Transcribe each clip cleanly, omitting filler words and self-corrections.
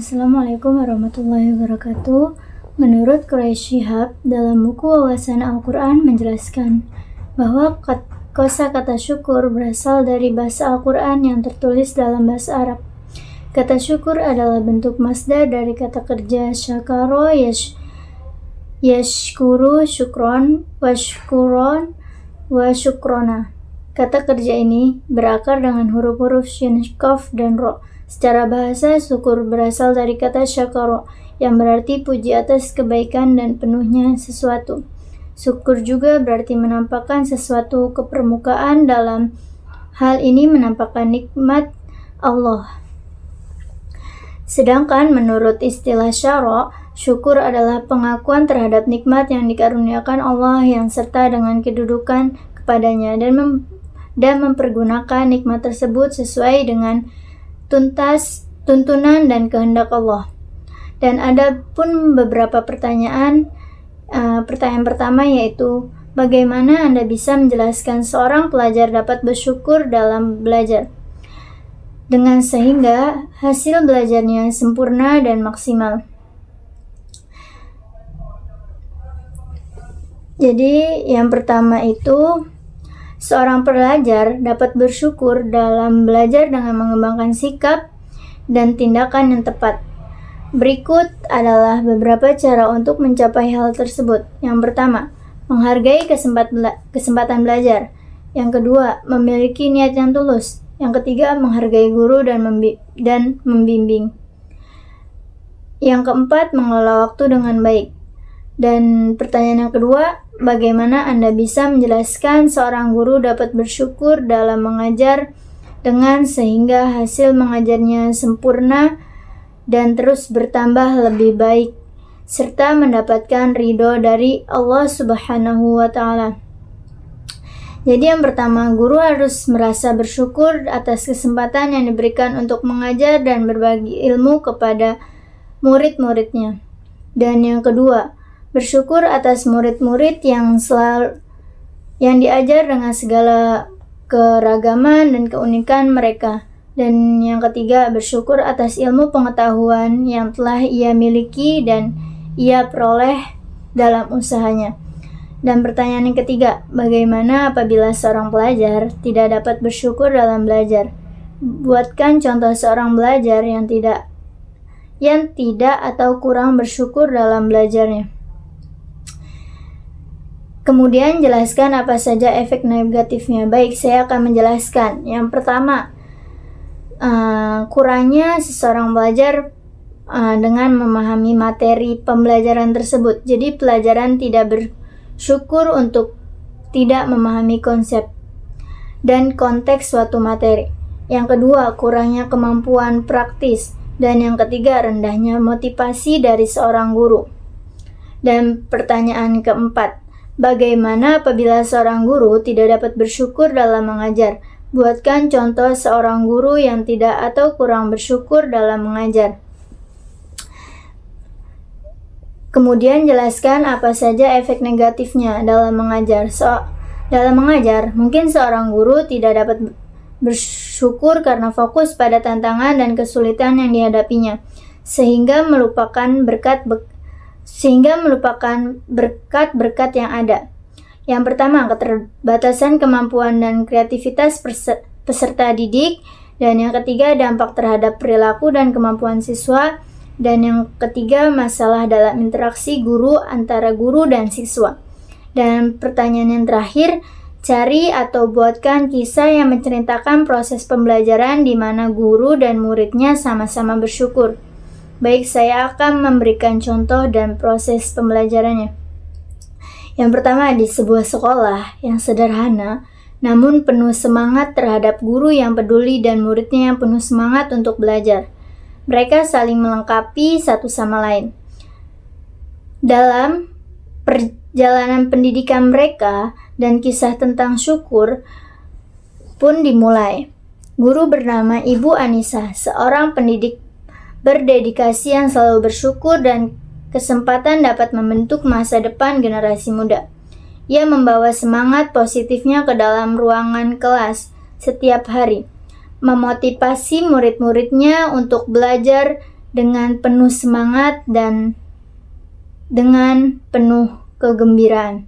Assalamualaikum warahmatullahi wabarakatuh. Menurut Quraish Shihab, dalam buku Wawasan Al-Quran menjelaskan bahwa kosakata syukur berasal dari bahasa Al-Quran yang tertulis dalam bahasa Arab. Kata syukur adalah bentuk masdar dari kata kerja syakaro yashkuru syukron wa syukrona. Kata kerja ini berakar dengan huruf-huruf shin, qaf, dan ro. Secara bahasa, syukur berasal dari kata syakaro, yang berarti puji atas kebaikan dan penuhnya sesuatu. Syukur juga berarti menampakkan sesuatu ke permukaan, dalam hal ini menampakkan nikmat Allah. Sedangkan menurut istilah syara, syukur adalah pengakuan terhadap nikmat yang dikaruniakan Allah yang serta dengan kedudukan kepadanya dan mempergunakan nikmat tersebut sesuai dengan tuntunan dan kehendak Allah. Dan ada pun beberapa pertanyaan. Pertanyaan pertama yaitu, bagaimana Anda bisa menjelaskan seorang pelajar dapat bersyukur dalam belajar dengan sehingga hasil belajarnya sempurna dan maksimal? Jadi yang pertama itu, seorang pelajar dapat bersyukur dalam belajar dengan mengembangkan sikap dan tindakan yang tepat. Berikut adalah beberapa cara untuk mencapai hal tersebut. Yang pertama, menghargai kesempatan belajar. Yang kedua, memiliki niat yang tulus. Yang ketiga, menghargai guru dan membimbing. Yang keempat, mengelola waktu dengan baik. Dan pertanyaan yang kedua, bagaimana Anda bisa menjelaskan seorang guru dapat bersyukur dalam mengajar dengan sehingga hasil mengajarnya sempurna dan terus bertambah lebih baik, serta mendapatkan ridho dari Allah Subhanahu wa Ta'ala? Jadi yang pertama, guru harus merasa bersyukur atas kesempatan yang diberikan untuk mengajar dan berbagi ilmu kepada murid-muridnya. Dan yang kedua, bersyukur atas murid-murid yang diajar dengan segala keragaman dan keunikan mereka. Dan yang ketiga, bersyukur atas ilmu pengetahuan yang telah ia miliki dan ia peroleh dalam usahanya. Dan pertanyaan yang ketiga, bagaimana apabila seorang pelajar tidak dapat bersyukur dalam belajar? Buatkan contoh seorang belajar yang tidak atau kurang bersyukur dalam belajarnya. Kemudian jelaskan apa saja efek negatifnya. Baik, saya akan menjelaskan. Yang pertama, kurangnya seseorang belajar dengan memahami materi pembelajaran tersebut. Jadi pelajaran tidak bersyukur untuk tidak memahami konsep dan konteks suatu materi. Yang kedua, kurangnya kemampuan praktis. Dan yang ketiga, rendahnya motivasi dari seorang guru. Dan pertanyaan keempat, bagaimana apabila seorang guru tidak dapat bersyukur dalam mengajar? Buatkan contoh seorang guru yang tidak atau kurang bersyukur dalam mengajar. Kemudian jelaskan apa saja efek negatifnya dalam mengajar. Dalam mengajar, mungkin seorang guru tidak dapat bersyukur karena fokus pada tantangan dan kesulitan yang dihadapinya, sehingga melupakan berkat-berkat yang ada. Yang pertama, keterbatasan kemampuan dan kreativitas peserta didik. Dan yang ketiga, dampak terhadap perilaku dan kemampuan siswa. Dan yang ketiga, masalah dalam interaksi guru antara guru dan siswa. Dan pertanyaan yang terakhir, cari atau buatkan kisah yang menceritakan proses pembelajaran di mana guru dan muridnya sama-sama bersyukur. Baik, saya akan memberikan contoh dan proses pembelajarannya. Yang pertama, di sebuah sekolah yang sederhana, namun penuh semangat terhadap guru yang peduli dan muridnya yang penuh semangat untuk belajar. Mereka saling melengkapi satu sama lain. Dalam perjalanan pendidikan mereka dan kisah tentang syukur pun dimulai. Guru bernama Ibu Anissa, seorang pendidik berdedikasi yang selalu bersyukur dan kesempatan dapat membentuk masa depan generasi muda. Ia membawa semangat positifnya ke dalam ruangan kelas setiap hari, memotivasi murid-muridnya untuk belajar dengan penuh semangat dan dengan penuh kegembiraan.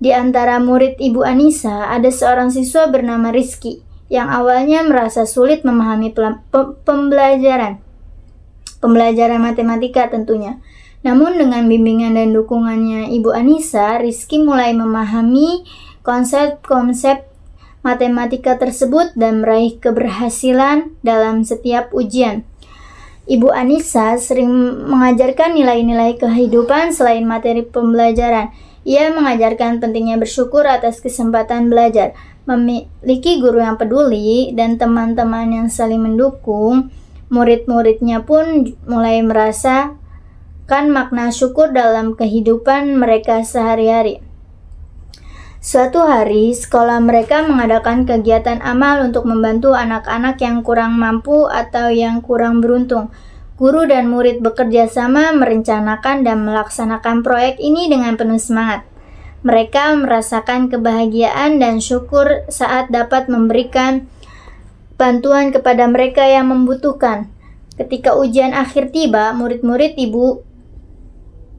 Di antara murid Ibu Anissa, ada seorang siswa bernama Rizky yang awalnya merasa sulit memahami pembelajaran matematika tentunya. Namun dengan bimbingan dan dukungannya Ibu Anissa, Rizky mulai memahami konsep-konsep matematika tersebut dan meraih keberhasilan dalam setiap ujian. Ibu Anissa sering mengajarkan nilai-nilai kehidupan selain materi pembelajaran. Ia mengajarkan pentingnya bersyukur atas kesempatan belajar, memiliki guru yang peduli, dan teman-teman yang saling mendukung. Murid-muridnya pun mulai merasakan makna syukur dalam kehidupan mereka sehari-hari. Suatu hari, sekolah mereka mengadakan kegiatan amal untuk membantu anak-anak yang kurang mampu atau yang kurang beruntung. Guru dan murid bekerja sama merencanakan dan melaksanakan proyek ini dengan penuh semangat. Mereka merasakan kebahagiaan dan syukur saat dapat memberikan bantuan kepada mereka yang membutuhkan. Ketika ujian akhir tiba, murid-murid Ibu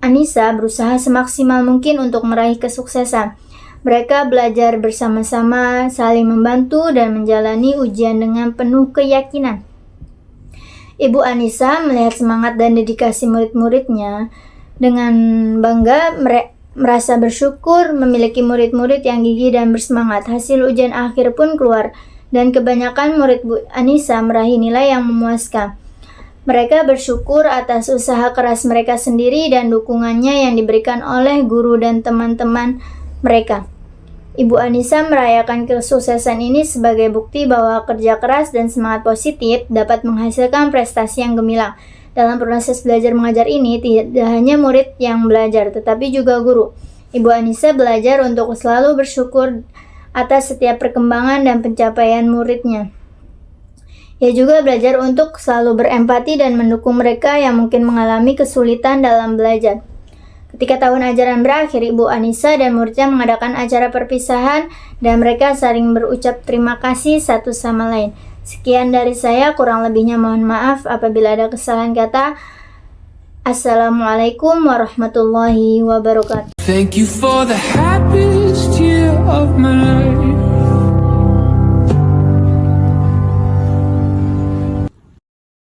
Anissa berusaha semaksimal mungkin untuk meraih kesuksesan. Mereka belajar bersama-sama, saling membantu, dan menjalani ujian dengan penuh keyakinan. Ibu Anissa melihat semangat dan dedikasi murid-muridnya. Dengan bangga, merasa bersyukur memiliki murid-murid yang gigih dan bersemangat. Hasil ujian akhir pun keluar, dan kebanyakan murid Bu Anissa meraih nilai yang memuaskan. Mereka bersyukur atas usaha keras mereka sendiri dan dukungannya yang diberikan oleh guru dan teman-teman mereka. Ibu Anissa merayakan kesuksesan ini sebagai bukti bahwa kerja keras dan semangat positif dapat menghasilkan prestasi yang gemilang. Dalam proses belajar mengajar ini, tidak hanya murid yang belajar, tetapi juga guru. Ibu Anissa belajar untuk selalu bersyukur atas setiap perkembangan dan pencapaian muridnya. Ia juga belajar untuk selalu berempati dan mendukung mereka yang mungkin mengalami kesulitan dalam belajar. Ketika tahun ajaran berakhir, Ibu Anissa dan muridnya mengadakan acara perpisahan dan mereka saling berucap terima kasih satu sama lain. Sekian dari saya, kurang lebihnya mohon maaf apabila ada kesalahan kata. Assalamualaikum warahmatullahi wabarakatuh. Thank you for the happiest year of my life.